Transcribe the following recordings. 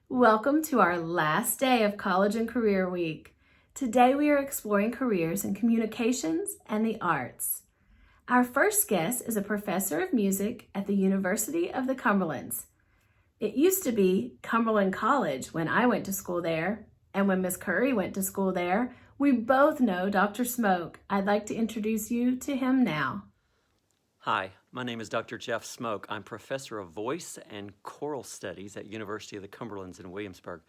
Welcome to our last day of College and Career Week. Today we are exploring careers in communications and the arts. Our first guest is a professor of music at the University of the Cumberlands. It used to be Cumberland College when I went to school there, and when Miss Curry went to school there. We both know Dr. Smoke. I'd like to introduce you to him now. Hi, my name is Dr. Jeff Smoke. I'm professor of voice and choral studies at University of the Cumberlands in Williamsburg.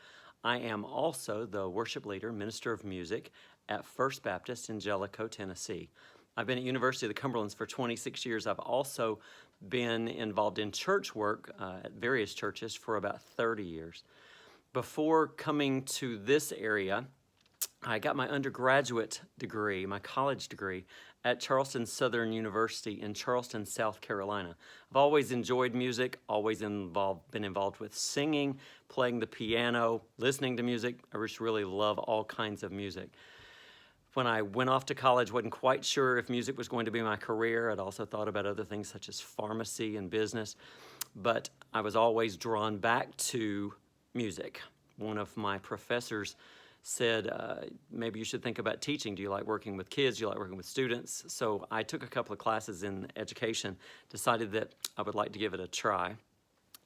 I am also the worship leader, minister of music at First Baptist in Jellicoe, Tennessee. I've been at University of the Cumberlands for 26 years. I've also been involved in church work at various churches for about 30 years. Before coming to this area, I got my undergraduate degree, my college degree, at Charleston Southern University in Charleston, South Carolina. I've always enjoyed music, always been involved with singing, playing the piano, listening to music. I just really love all kinds of music. When I went off to college, wasn't quite sure if music was going to be my career. I'd also thought about other things such as pharmacy and business, but I was always drawn back to music. One of my professors said, maybe you should think about teaching. Do you like working with kids? Do you like working with students? So I took a couple of classes in education, decided that I would like to give it a try.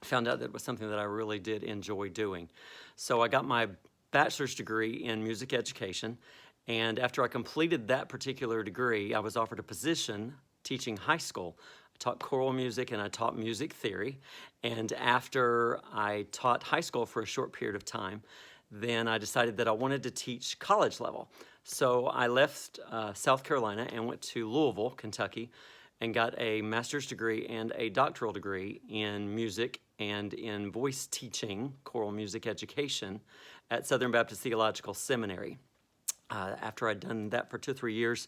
Found out that it was something that I really did enjoy doing. So I got my bachelor's degree in music education, and after I completed that particular degree, I was offered a position teaching high school. I taught choral music and I taught music theory, and after I taught high school for a short period of time, then I decided that I wanted to teach college level. So I left South Carolina and went to Louisville, Kentucky, and got a master's degree and a doctoral degree in music and in voice teaching, choral music education, at Southern Baptist Theological Seminary. After I'd done that for 2 or 3 years,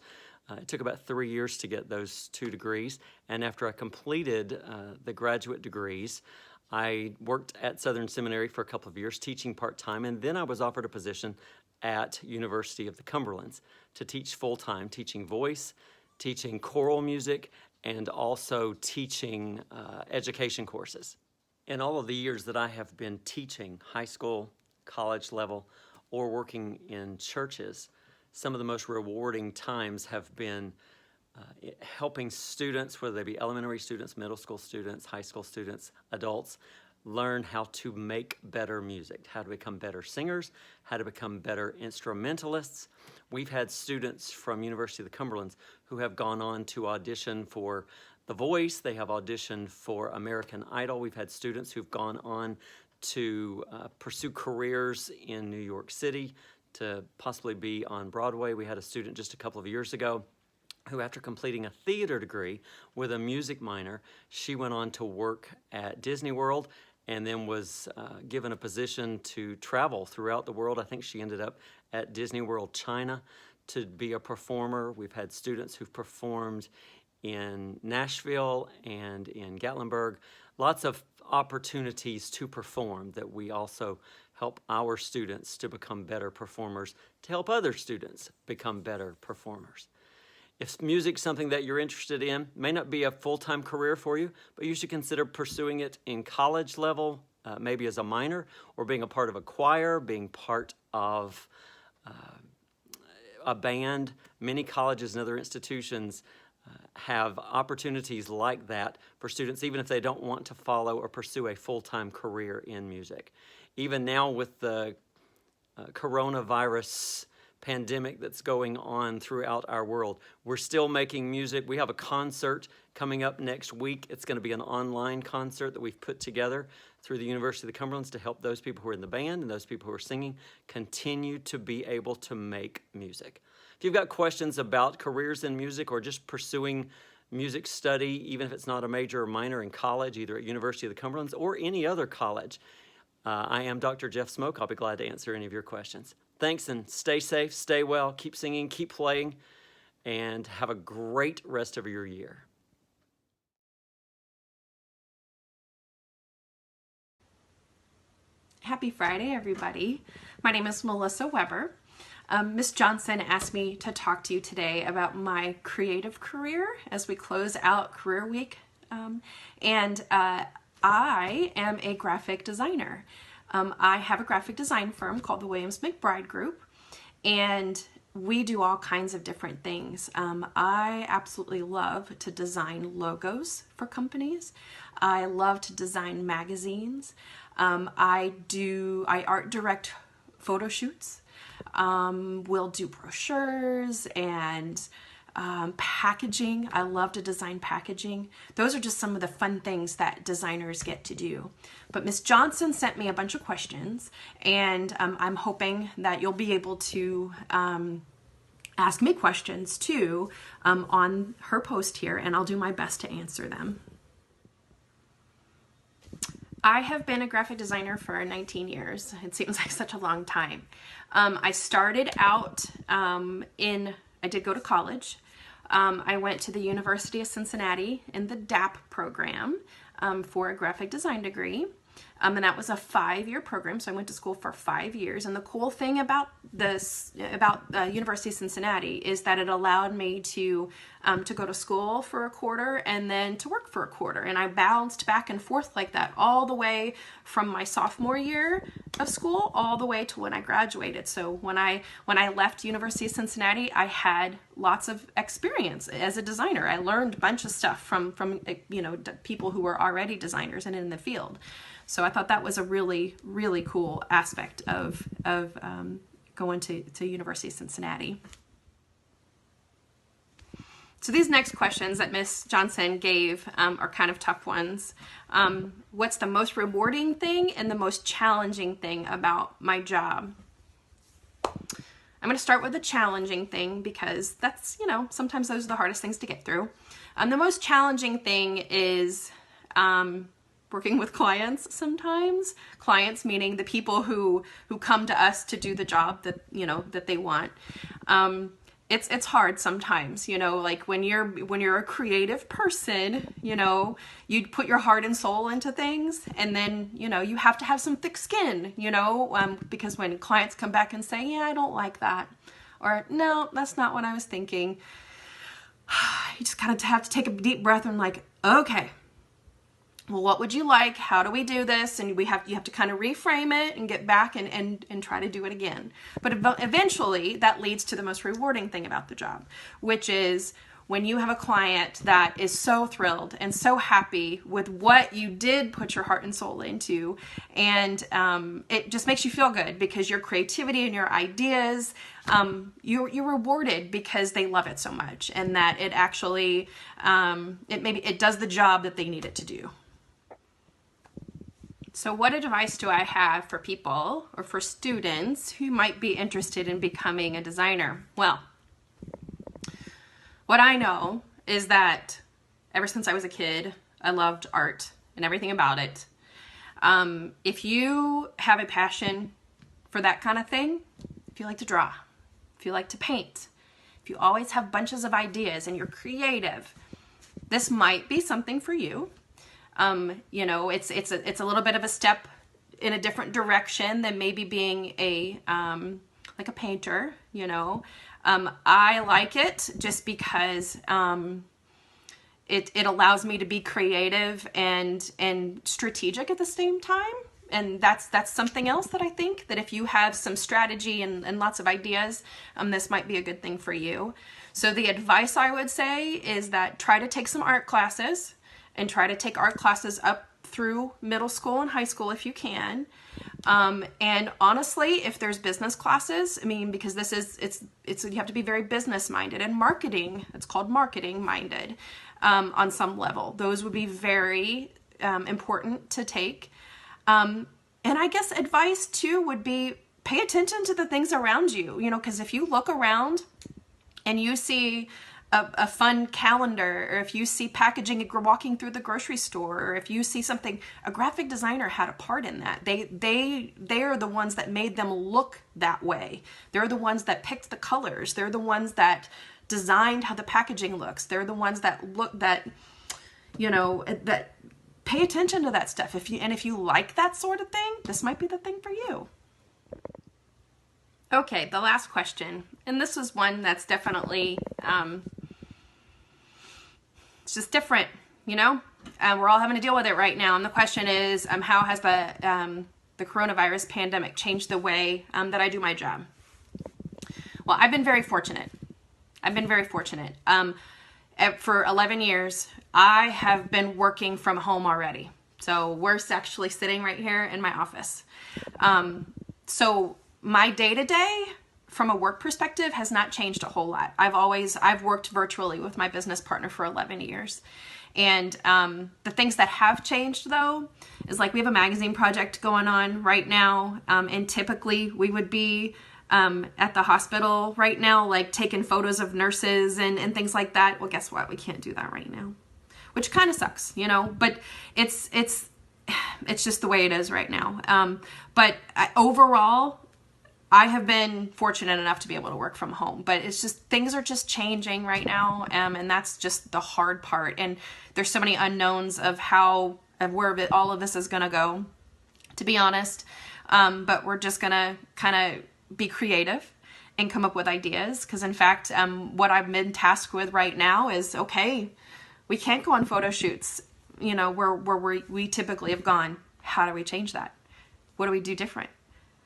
it took about 3 years to get those 2 degrees, and after I completed the graduate degrees, I worked at Southern Seminary for a couple of years teaching part-time, and then I was offered a position at University of the Cumberlands to teach full-time, teaching voice, teaching choral music, and also teaching education courses. In all of the years that I have been teaching high school, college level, or working in churches, some of the most rewarding times have been helping students, whether they be elementary students, middle school students, high school students, adults, learn how to make better music, how to become better singers, how to become better instrumentalists. We've had students from University of the Cumberlands who have gone on to audition for The Voice. They have auditioned for American Idol. We've had students who've gone on to pursue careers in New York City, to possibly be on Broadway. We had a student just a couple of years ago who, after completing a theater degree with a music minor, she went on to work at Disney World and then was given a position to travel throughout the world. I think she ended up at Disney World China to be a performer. We've had students who've performed in Nashville and in Gatlinburg. Lots of opportunities to perform that we also help our students to become better performers, to help other students become better performers. If music's something that you're interested in, may not be a full-time career for you, but you should consider pursuing it in college level, maybe as a minor, or being a part of a choir, being part of a band. Many colleges and other institutions have opportunities like that for students, even if they don't want to follow or pursue a full-time career in music. Even now with the coronavirus pandemic that's going on throughout our world, we're still making music. We have a concert coming up next week. It's going to be an online concert that we've put together through the University of the Cumberlands to help those people who are in the band and those people who are singing continue to be able to make music. If you've got questions about careers in music or just pursuing music study, even if it's not a major or minor in college, either at University of the Cumberlands or any other college, I am Dr. Jeff Smoke. I'll be glad to answer any of your questions. Thanks, and stay safe, stay well, keep singing, keep playing, and have a great rest of your year. Happy Friday, everybody. My name is Melissa Weber. Ms. Johnson asked me to talk to you today about my creative career as we close out Career Week. I am a graphic designer. I have a graphic design firm called the Williams McBride Group, and we do all kinds of different things. I absolutely love to design logos for companies. I love to design magazines. I art direct photo shoots. We'll do brochures and packaging. I love to design packaging. Those are just some of the fun things that designers get to do. But Miss Johnson sent me a bunch of questions, and I'm hoping that you'll be able to ask me questions too on her post here, and I'll do my best to answer them. I have been a graphic designer for 19 years. It seems like such a long time. I started out I did go to college. I went to the University of Cincinnati in the DAP program for a graphic design degree. And that was a 5-year program, so I went to school for 5 years. And the cool thing about University of Cincinnati is that it allowed me to go to school for a quarter and then to work for a quarter. And I bounced back and forth like that all the way from my sophomore year of school all the way to when I graduated. So when I left University of Cincinnati, I had lots of experience as a designer. I learned a bunch of stuff from people who were already designers and in the field. So I thought that was a really, really cool aspect of going to University of Cincinnati. So these next questions that Miss Johnson gave are kind of tough ones. What's the most rewarding thing and the most challenging thing about my job? I'm going to start with the challenging thing because that's, sometimes those are the hardest things to get through. The most challenging thing is working with clients sometimes. Clients meaning the people who come to us to do the job that they want. It's hard sometimes, like when you're a creative person, you put your heart and soul into things, and then, you have to have some thick skin, because when clients come back and say, yeah, I don't like that, or no, that's not what I was thinking, you just kind of have to take a deep breath and like, okay, well, what would you like? How do we do this? And you have to kind of reframe it and get back and try to do it again. But eventually that leads to the most rewarding thing about the job, which is when you have a client that is so thrilled and so happy with what you did put your heart and soul into, and it just makes you feel good because your creativity and your ideas, you're rewarded because they love it so much, and that it actually it does the job that they need it to do. So what advice do I have for people or for students who might be interested in becoming a designer? Well, what I know is that ever since I was a kid, I loved art and everything about it. If you have a passion for that kind of thing, if you like to draw, if you like to paint, if you always have bunches of ideas and you're creative, this might be something for you. It's a little bit of a step in a different direction than maybe being like a painter, I like it just because it allows me to be creative and strategic at the same time. And that's something else that I think that if you have some strategy and lots of ideas, this might be a good thing for you. So the advice I would say is that try to take some art classes, and try to take art classes up through middle school and high school if you can. And honestly, if there's business classes, because this is, you have to be very business minded, and marketing, it's called marketing minded on some level. Those would be very important to take. And I guess advice too would be pay attention to the things around you, because if you look around and you see a fun calendar, or if you see packaging walking through the grocery store, or if you see something, a graphic designer had a part in that. They are the ones that made them look that way. They're the ones that picked the colors. They're the ones that designed how the packaging looks. They're the ones that that pay attention to that stuff. If you like that sort of thing, this might be the thing for you. Okay, the last question, and this is one that's definitely it's just different, we're all having to deal with it right now. And the question is, how has the the coronavirus pandemic changed the way that I do my job? Well, I've been very fortunate. For 11 years, I have been working from home already. So we're actually sitting right here in my office. So my day-to-day from a work perspective has not changed a whole lot. I've worked virtually with my business partner for 11 years. And the things that have changed, though, is like we have a magazine project going on right now. And typically we would be at the hospital right now, like taking photos of nurses and things like that. Well, guess what? We can't do that right now, which kind of sucks, but it's just the way it is right now. But overall, I have been fortunate enough to be able to work from home, but it's just, things are just changing right now. And that's just the hard part. And there's so many unknowns of where all of this is going to go, to be honest. But we're just going to kind of be creative and come up with ideas. Cause in fact, what I've been tasked with right now is, okay, we can't go on photo shoots, where we typically have gone. How do we change that? What do we do different?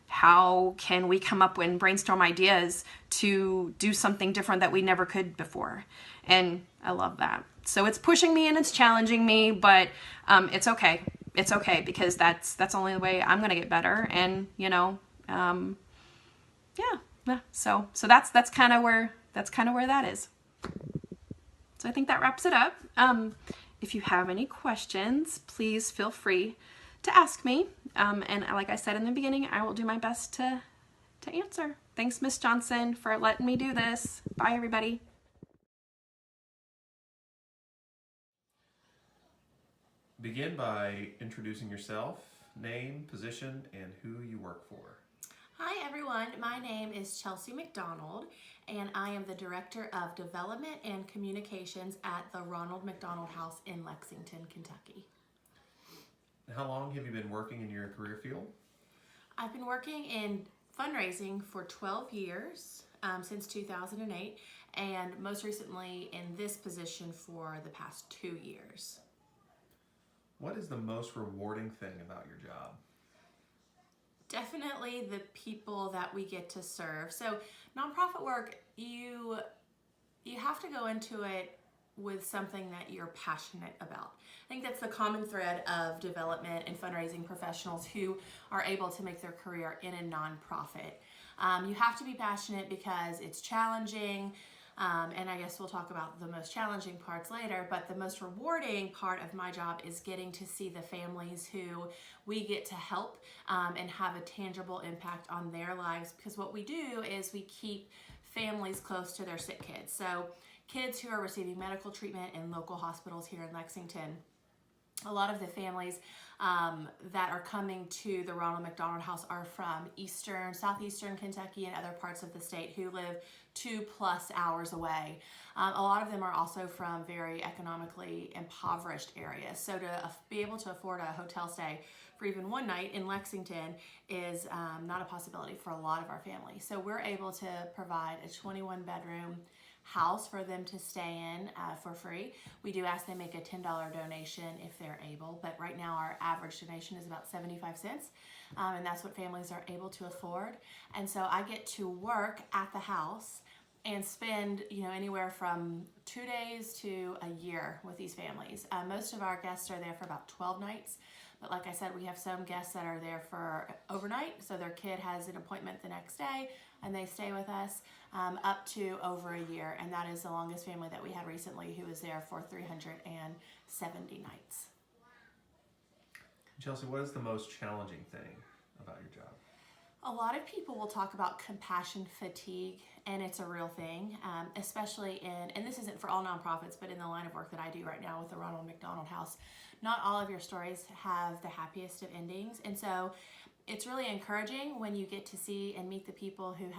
How can we come up and brainstorm ideas to do something different that we never could before? And I love that. So it's pushing me and it's challenging me, but it's okay. It's okay because that's only the way I'm going to get better. And, So that's kind of where that is. So I think that wraps it up. If you have any questions, please feel free to ask me. And like I said in the beginning, I will do my best to answer. Thanks, Miss Johnson, for letting me do this. Bye, everybody. Begin by introducing yourself, name, position, and who you work for. Hi everyone, my name is Chelsea McDonald and I am the Director of Development and Communications at the Ronald McDonald House in Lexington, Kentucky. How long have you been working in your career field? I've been working in fundraising for 12 years, since 2008, and most recently in this position for the past 2 years. What is the most rewarding thing about your job? Definitely the people that we get to serve. So nonprofit work, you have to go into it with something that you're passionate about. I think that's the common thread of development and fundraising professionals who are able to make their career in a nonprofit. You have to be passionate because it's challenging, and I guess we'll talk about the most challenging parts later, but the most rewarding part of my job is getting to see the families who we get to help and have a tangible impact on their lives, because what we do is we keep families close to their sick kids. So kids who are receiving medical treatment in local hospitals here in Lexington, a lot of the families that are coming to the Ronald McDonald House are from southeastern Kentucky and other parts of the state who live 2+ hours away. A lot of them are also from very economically impoverished areas. So to be able to afford a hotel stay for even one night in Lexington is not a possibility for a lot of our families. So we're able to provide a 21-bedroom house for them to stay in for free. We do ask they make a $10 donation if they're able, but right now our average donation is about 75 cents, and that's what families are able to afford. And so I get to work at the house and spend anywhere from 2 days to a year with these families. Most of our guests are there for about 12 nights, but like I said, we have some guests that are there for overnight, so their kid has an appointment the next day and they stay with us up to over a year, and that is the longest family that we had recently who was there for 370 nights. Chelsea, what is the most challenging thing about your job? A lot of people will talk about compassion fatigue, and it's a real thing, especially and this isn't for all nonprofits, but in the line of work that I do right now with the Ronald McDonald House, not all of your stories have the happiest of endings. And so it's really encouraging when you get to see and meet the people and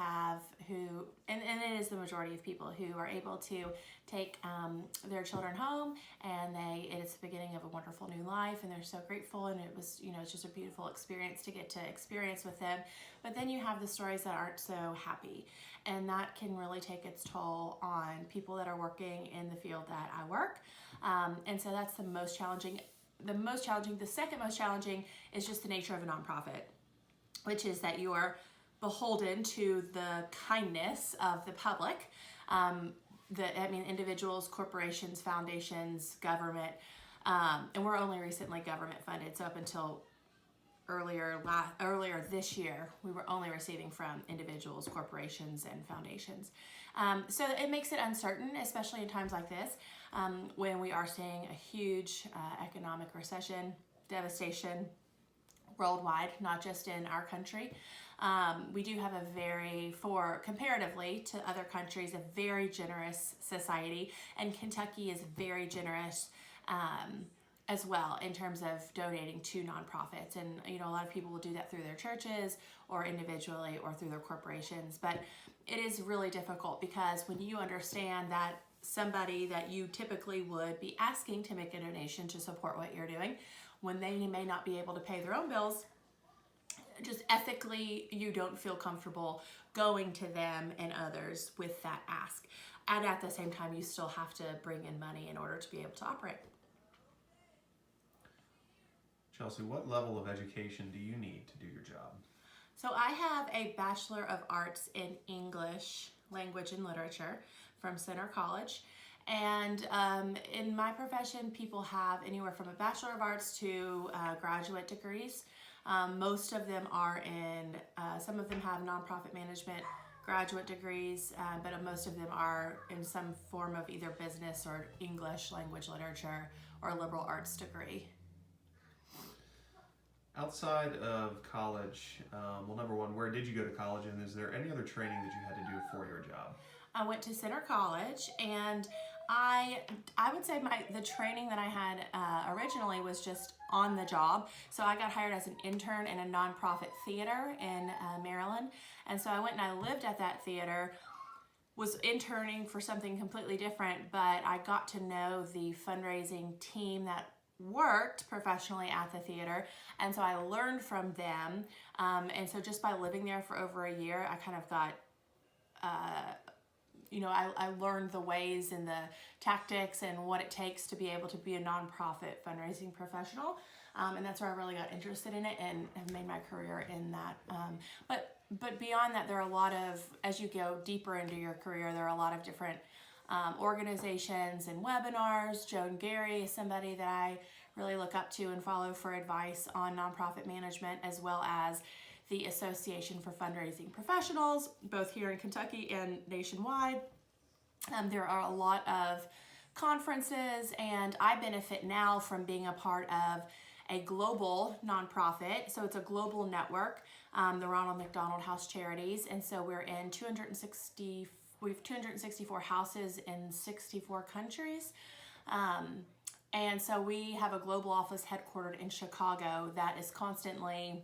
it is the majority of people who are able to take their children home, and it's the beginning of a wonderful new life, and they're so grateful, and it was, it's just a beautiful experience to get to experience with them. But then you have the stories that aren't so happy, and that can really take its toll on people that are working in the field that I work. And so that's the most challenging. The second most challenging is just the nature of a nonprofit. which is that you are beholden to the kindness of the public. Individuals, corporations, foundations, government, and we're only recently government funded. So up until earlier this year, we were only receiving from individuals, corporations, and foundations. So it makes it uncertain, especially in times like this, when we are seeing a huge economic recession, devastation worldwide, not just in our country. We do have comparatively to other countries, a very generous society, and Kentucky is very generous as well in terms of donating to nonprofits. And a lot of people will do that through their churches or individually or through their corporations. But it is really difficult because when you understand that somebody that you typically would be asking to make a donation to support what you're doing, when they may not be able to pay their own bills, just ethically you don't feel comfortable going to them and others with that ask. And at the same time, you still have to bring in money in order to be able to operate. Chelsea, what level of education do you need to do your job? So I have a Bachelor of Arts in English, Language and Literature from Center College. And in my profession, people have anywhere from a Bachelor of Arts to graduate degrees. Most of them are some of them have nonprofit management graduate degrees, but most of them are in some form of either business or English, language, literature, or liberal arts degree. Outside of college, number one, where did you go to college, and is there any other training that you had to do for your job? I went to Center College, and I would say the training that I had originally was just on the job. So I got hired as an intern in a nonprofit theater in Maryland, and so I went and I lived at that theater, was interning for something completely different, but I got to know the fundraising team that worked professionally at the theater, and so I learned from them, and so just by living there for over a year, I kind of got I learned the ways and the tactics and what it takes to be able to be a nonprofit fundraising professional, and that's where I really got interested in it and have made my career in that. But beyond that, there are a lot of, as you go deeper into your career, there are a lot of different organizations and webinars. Joan Gary is somebody that I really look up to and follow for advice on nonprofit management, as well as the Association for Fundraising Professionals, both here in Kentucky and nationwide. There are a lot of conferences, and I benefit now from being a part of a global nonprofit. So it's a global network, the Ronald McDonald House Charities, and so we're in 264 houses in 64 countries. And so we have a global office headquartered in Chicago that is constantly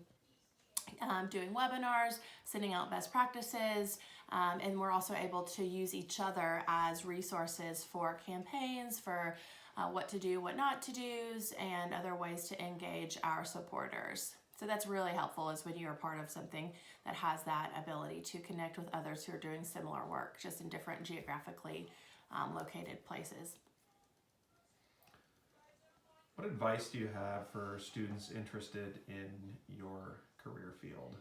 doing webinars, sending out best practices, and we're also able to use each other as resources for campaigns, for what to do, what not to do's, and other ways to engage our supporters. So that's really helpful, is when you're a part of something that has that ability to connect with others who are doing similar work, just in different geographically located places. What advice do you have for students interested in your career field?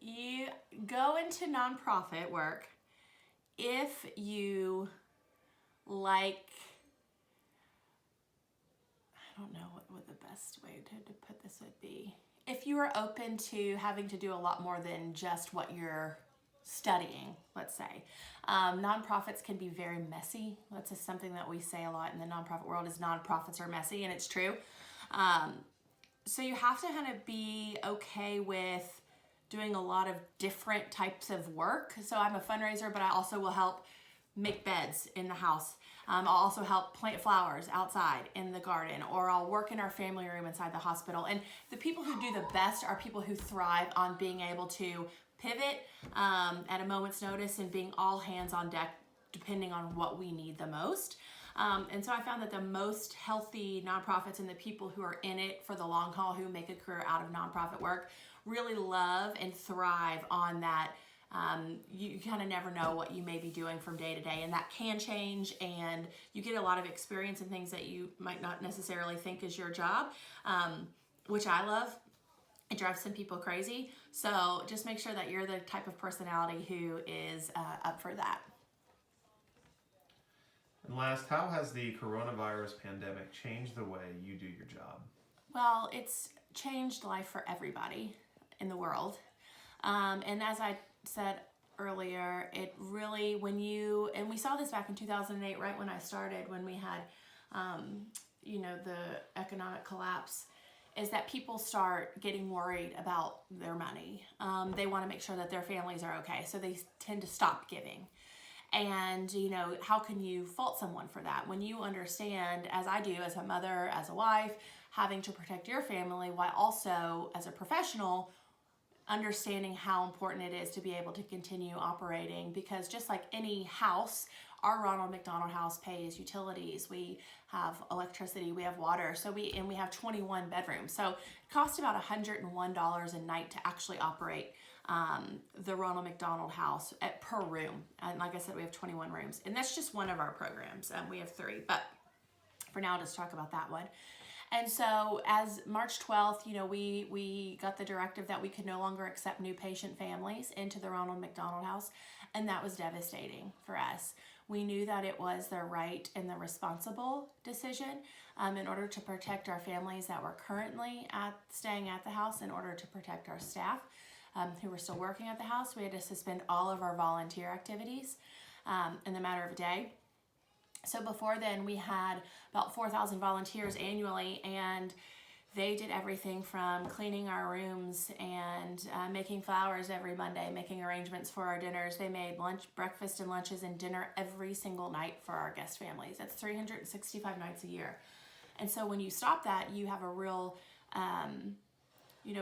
You go into nonprofit work if you like, I don't know what the best way to put this would be. If you are open to having to do a lot more than just what you're studying, let's say. Nonprofits can be very messy. That's just something that we say a lot in the nonprofit world, is nonprofits are messy, and it's true. So you have to kind of be okay with doing a lot of different types of work. So I'm a fundraiser, but I also will help make beds in the house. I'll also help plant flowers outside in the garden, or I'll work in our family room inside the hospital. And the people who do the best are people who thrive on being able to pivot at a moment's notice and being all hands on deck depending on what we need the most. And so I found that the most healthy nonprofits and the people who are in it for the long haul, who make a career out of nonprofit work, really love and thrive on that. You kind of never know what you may be doing from day to day, and that can change, and you get a lot of experience in things that you might not necessarily think is your job, which I love. It drives some people crazy. So just make sure that you're the type of personality who is up for that. And last, how has the coronavirus pandemic changed the way you do your job? Well, it's changed life for everybody in the world. And as I said earlier, it really, and we saw this back in 2008, right when I started, when we had, the economic collapse, is that people start getting worried about their money. They want to make sure that their families are okay, so they tend to stop giving. And, how can you fault someone for that when you understand, as I do, as a mother, as a wife, having to protect your family while also, as a professional, understanding how important it is to be able to continue operating? Because just like any house, our Ronald McDonald House pays utilities, we have electricity, we have water, we have 21 bedrooms. So it costs about $101 a night to actually operate the Ronald McDonald House per room. And like I said, we have 21 rooms, and that's just one of our programs. We have 3, but for now, just talk about that one. And so as March 12th, we got the directive that we could no longer accept new patient families into the Ronald McDonald House, and that was devastating for us. We knew that it was the right and the responsible decision in order to protect our families that were currently staying at the house, in order to protect our staff who were still working at the house. We had to suspend all of our volunteer activities in the matter of a day. So before then, we had about 4,000 volunteers annually, and they did everything from cleaning our rooms and making flowers every Monday, making arrangements for our dinners. They made breakfast and lunches and dinner every single night for our guest families. That's 365 nights a year. And so when you stop that, you have a real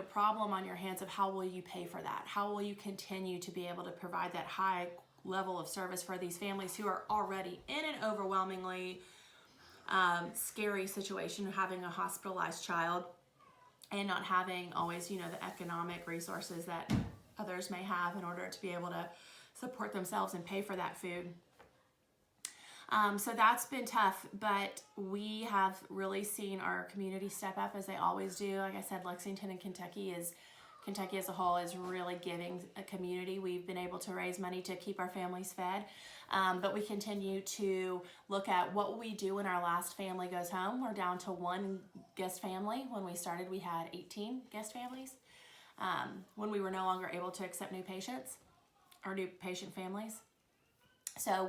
problem on your hands of how will you pay for that? How will you continue to be able to provide that high level of service for these families who are already in an overwhelmingly scary situation, having a hospitalized child and not having always, the economic resources that others may have in order to be able to support themselves and pay for that food. So that's been tough, but we have really seen our community step up as they always do. Like I said, Lexington and Kentucky as a whole is really giving a community. We've been able to raise money to keep our families fed, but we continue to look at what we do when our last family goes home. We're down to 1 guest family. When we started, we had 18 guest families. When we were no longer able to accept new patients or new patient families. So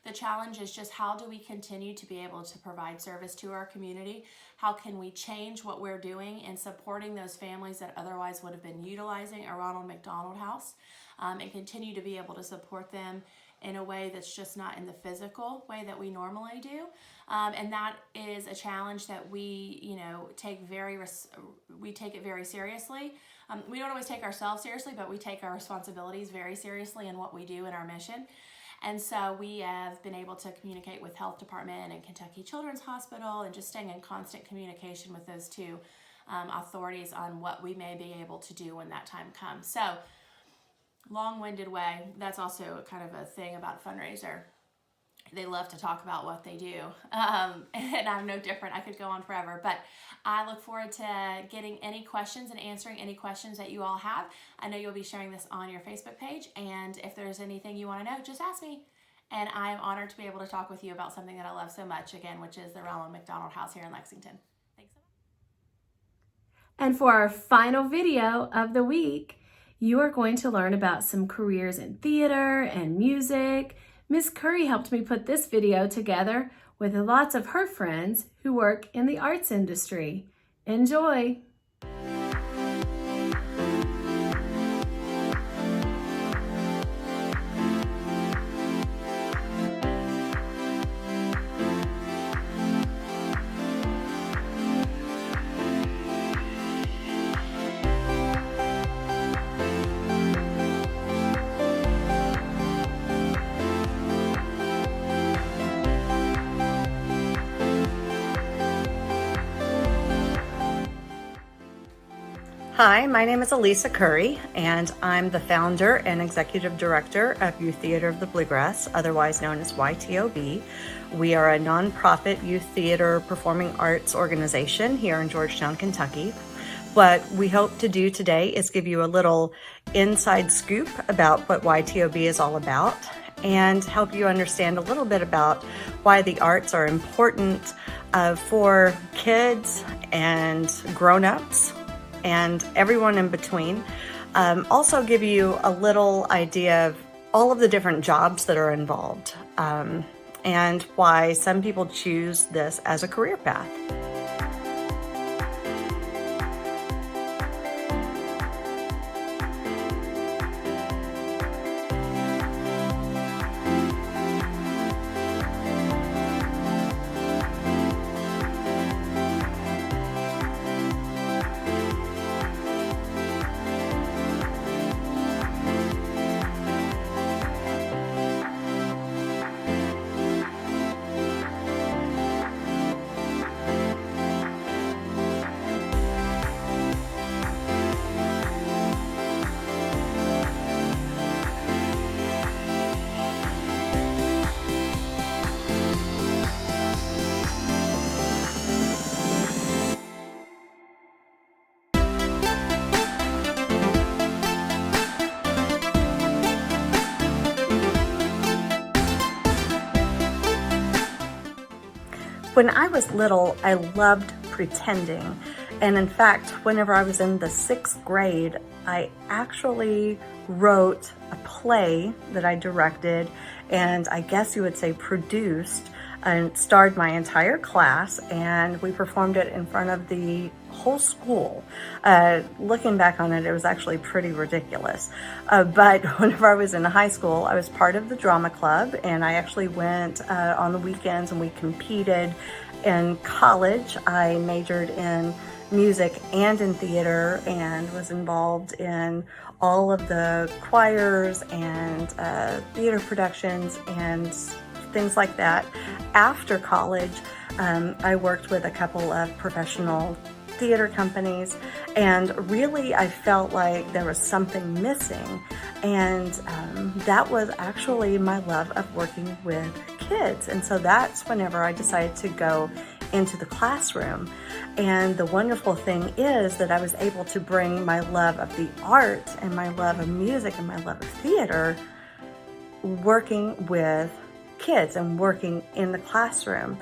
the challenge is just how do we continue to be able to provide service to our community? How can we change what we're doing in supporting those families that otherwise would have been utilizing a Ronald McDonald House and continue to be able to support them in a way that's just not in the physical way that we normally do. And that is a challenge that we, take it very seriously. We don't always take ourselves seriously, but we take our responsibilities very seriously in what we do in our mission. And so we have been able to communicate with Health Department and Kentucky Children's Hospital and just staying in constant communication with those 2 authorities on what we may be able to do when that time comes. So long-winded way, that's also kind of a thing about fundraiser. They love to talk about what they do, and I'm no different. I could go on forever, but I look forward to getting any questions and answering any questions that you all have. I know you'll be sharing this on your Facebook page, and if there's anything you want to know, just ask me. And I am honored to be able to talk with you about something that I love so much, again, which is the Ronald McDonald House here in Lexington. Thanks so much. And for our final video of the week, you are going to learn about some careers in theater and music. Miss Curry helped me put this video together with lots of her friends who work in the arts industry. Enjoy! Hi, my name is Elisa Curry, and I'm the founder and executive director of Youth Theater of the Bluegrass, otherwise known as YTOB. We are a nonprofit youth theater performing arts organization here in Georgetown, Kentucky. What we hope to do today is give you a little inside scoop about what YTOB is all about and help you understand a little bit about why the arts are important for kids and grown-ups and everyone in between. Also give you a little idea of all of the different jobs that are involved and why some people choose this as a career path. When I was little, I loved pretending. And in fact, whenever I was in the 6th grade, I actually wrote a play that I directed and I guess you would say produced, and it starred my entire class, and we performed it in front of the whole school. Looking back on it, it was actually pretty ridiculous. But whenever I was in high school, I was part of the drama club, and I actually went on the weekends and we competed. In college, I majored in music and in theater and was involved in all of the choirs and theater productions and things like that. After college, I worked with a couple of professional theater companies, and really I felt like there was something missing, and that was actually my love of working with kids. And so that's whenever I decided to go into the classroom. And the wonderful thing is that I was able to bring my love of the art and my love of music and my love of theater working with kids and working in the classroom.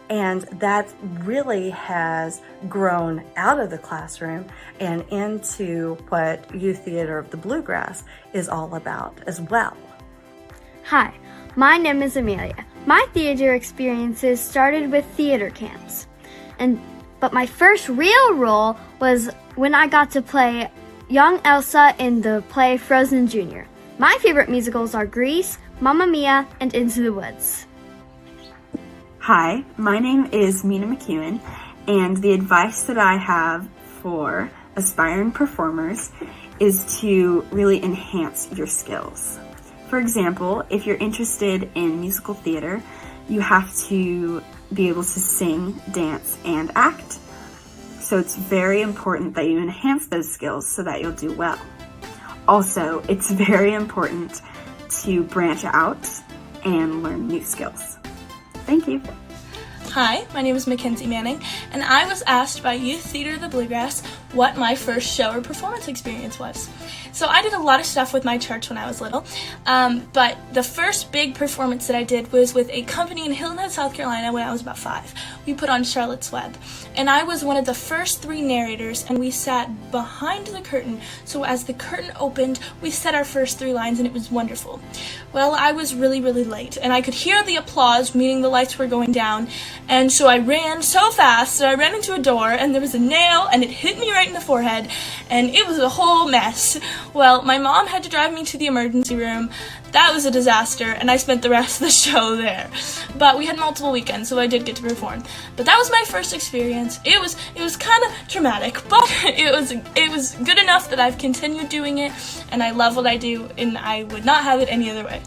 And that really has grown out of the classroom and into what Youth Theater of the Bluegrass is all about as well. Hi, my name is Amelia. My theater experiences started with theater camps, but my first real role was when I got to play young Elsa in the play Frozen Jr. My favorite musicals are Grease, Mamma Mia, and Into the Woods. Hi, my name is Mina McEwen, and the advice that I have for aspiring performers is to really enhance your skills. For example, if you're interested in musical theater, you have to be able to sing, dance, and act. So it's very important that you enhance those skills so that you'll do well. Also, it's very important to branch out and learn new skills. Thank you. Hi, my name is Mackenzie Manning, and I was asked by Youth Theater of the Bluegrass what my first show or performance experience was. So I did a lot of stuff with my church when I was little, but the first big performance that I did was with a company in Hilton Head, South Carolina when I was about 5. We put on Charlotte's Web, and I was one of the first 3 narrators, and we sat behind the curtain, so as the curtain opened, we said our first 3 lines, and it was wonderful. Well, I was really, really late, and I could hear the applause, meaning the lights were going down, and so I ran so fast that I ran into a door, and there was a nail, and it hit me right in the forehead, and it was a whole mess. Well, my mom had to drive me to the emergency room. That was a disaster, and I spent the rest of the show there. But we had multiple weekends, so I did get to perform. But that was my first experience. It was kind of traumatic, but it was good enough that I've continued doing it, and I love what I do, and I would not have it any other way.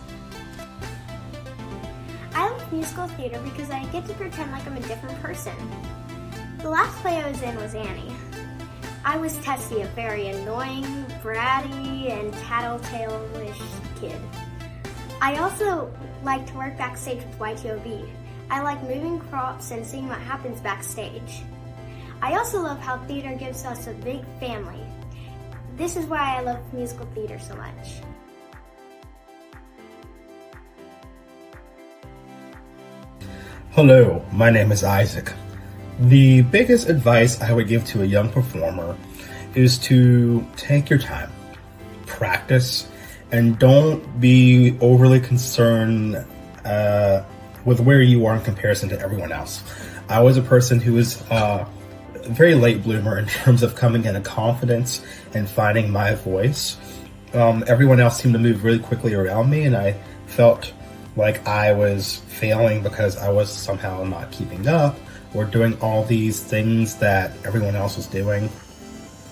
I like musical theater because I get to pretend like I'm a different person. The last play I was in was Annie. I was Tessie, a very annoying, bratty, and tattletale-ish kid. I also like to work backstage with YTOB. I like moving props and seeing what happens backstage. I also love how theater gives us a big family. This is why I love musical theater so much. Hello, my name is Isaac. The biggest advice I would give to a young performer is to take your time, practice, and don't be overly concerned with where you are in comparison to everyone else. I was a person who was a very late bloomer in terms of coming into confidence and finding my voice. Everyone else seemed to move really quickly around me, and I felt like I was failing because I was somehow not keeping up or doing all these things that everyone else was doing.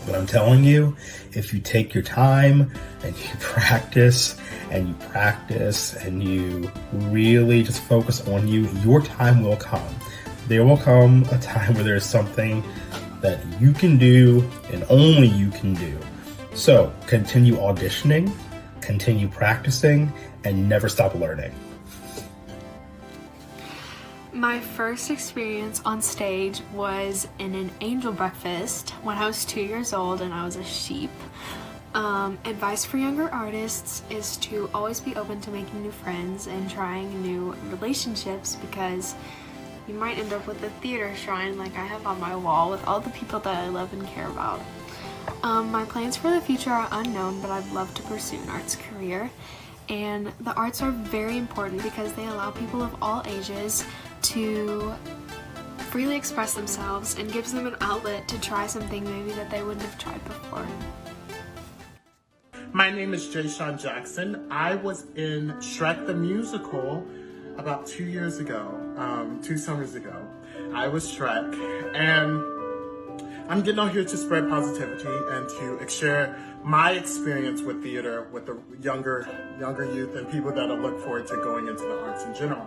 But I'm telling you, if you take your time and you practice and you really just focus on you, your time will come. There will come a time where there's something that you can do and only you can do. So continue auditioning, continue practicing, and never stop learning. My first experience on stage was in an angel breakfast when I was 2 years old and I was a sheep. Advice for younger artists is to always be open to making new friends and trying new relationships, because you might end up with a theater shrine like I have on my wall with all the people that I love and care about. My plans for the future are unknown, but I'd love to pursue an arts career. And the arts are very important because they allow people of all ages to freely express themselves and gives them an outlet to try something maybe that they wouldn't have tried before. My name is Jay Sean Jackson. I was in Shrek the Musical about 2 years ago, 2 summers ago. I was Shrek, and I'm getting on here to spread positivity and to share my experience with theater with the younger youth and people that look forward to going into the arts in general.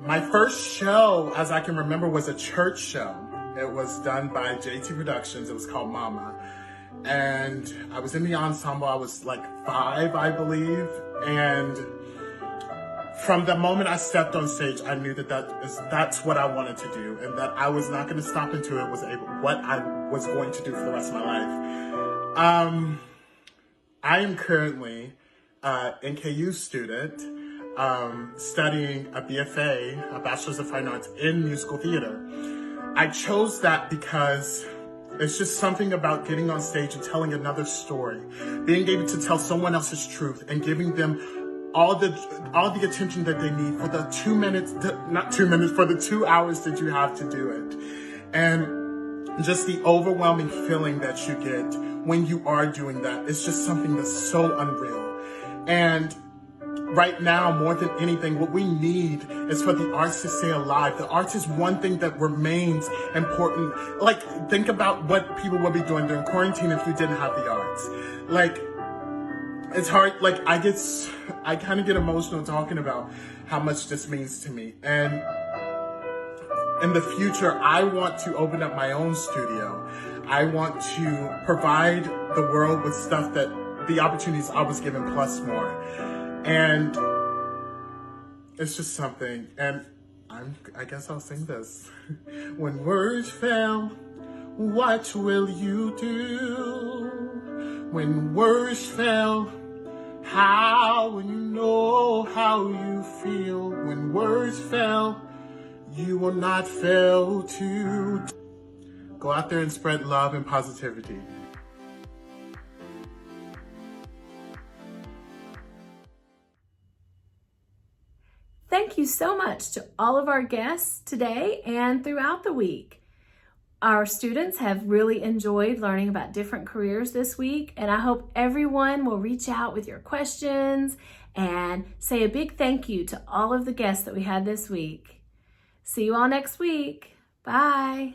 My first show, as I can remember, was a church show. It was done by JT Productions. It was called Mama. And I was in the ensemble. I was like 5, I believe. And from the moment I stepped on stage, I knew that's what I wanted to do, and that I was not going to stop until it was what I was going to do for the rest of my life. I am currently an NKU student studying a BFA, a Bachelor's of Fine Arts in musical theater. I chose that because it's just something about getting on stage and telling another story, being able to tell someone else's truth and giving them all the attention that they need for the 2 minutes, for the 2 hours that you have to do it. And just the overwhelming feeling that you get when you are doing that is just something that's so unreal. And right now, more than anything, what we need is for the arts to stay alive. The arts is one thing that remains important. Like, think about what people would be doing during quarantine if you didn't have the arts. Like, it's hard, like, I kind of get emotional talking about how much this means to me. And in the future, I want to open up my own studio. I want to provide the world with stuff that the opportunities I was given plus more. And it's just something, and I guess I'll sing this. When words fail, what will you do? When words fail, how will you know how you feel? When words fail, you will not fail to go out there and spread love and positivity. Thank you so much to all of our guests today and throughout the week. Our students have really enjoyed learning about different careers this week, and I hope everyone will reach out with your questions and say a big thank you to all of the guests that we had this week. See you all next week. Bye.